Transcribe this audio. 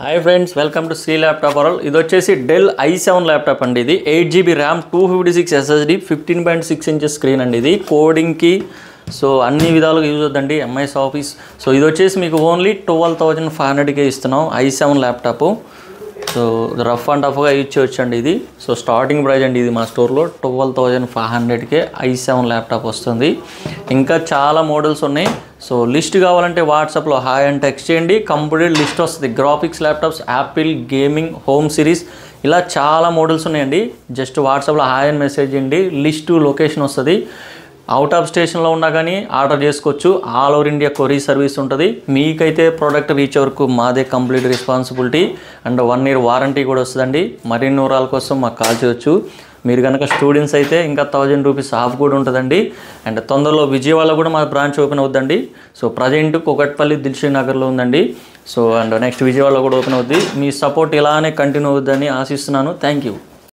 Hi friends, welcome to Shri laptop world. ఇది వచ్చేసి del i7 laptop అండి. ఇది 8GB RAM, 256 SSD, 15.6 inches screen అండి. ఇది కోడింగ్కి సో అన్ని విధాలుగా యూజ్ అవుతుందండి, ఎంఎస్ ఆఫీస్. సో ఇది వచ్చేసి మీకు ఓన్లీ 12,500కే ఇస్తున్నాం i7 laptop. So rough and టఫ్గా యూజ్ చేయొచ్చు అండి ఇది. సో స్టార్టింగ్ ప్రైస్ అండి ఇది మా స్టోర్లో 12,500కే i7 ల్యాప్టాప్ వస్తుంది. ఇంకా చాలా మోడల్స్ ఉన్నాయి. సో లిస్ట్ కావాలంటే వాట్సాప్లో హాయ్ అని టెక్స్ట్ చేయండి, కంప్లీట్ లిస్ట్ వస్తుంది. Graphics laptops, Apple, gaming, home series, ఇలా చాలా మోడల్స్ ఉన్నాయండి. జస్ట్ వాట్సాప్లో హాయ్ అని మెసేజ్ చేయండి, లిస్టు లొకేషన్ వస్తుంది. అవుట్ ఆఫ్ స్టేషన్లో ఉన్నా కానీ ఆర్డర్ చేసుకోవచ్చు. All over India courier service ఉంటుంది. మీకైతే ప్రోడక్ట్ రీచ్ వరకు మాదే complete responsibility and 1 year warranty కూడా వస్తుందండి. మరిన్ని వివరాల కోసం మాకు కాల్ చేయవచ్చు. మీరు కనుక స్టూడెంట్స్ అయితే ఇంకా 1000 రూపీస్ ఆఫ్ కూడా ఉంటుందండి. అండ్ తొందరలో విజయవాడలో కూడా మా బ్రాంచ్ ఓపెన్ అవుతుందండి. సో ప్రజెంట్ కుకట్పల్లి, దిల్షుక్ నగర్లో ఉందండి. సో అండ్ నెక్స్ట్ విజయవాడలో కూడా ఓపెన్ అవుద్ది. మీ సపోర్ట్ ఇలానే కంటిన్యూ అవుద్దని ఆశిస్తున్నాను. Thank you.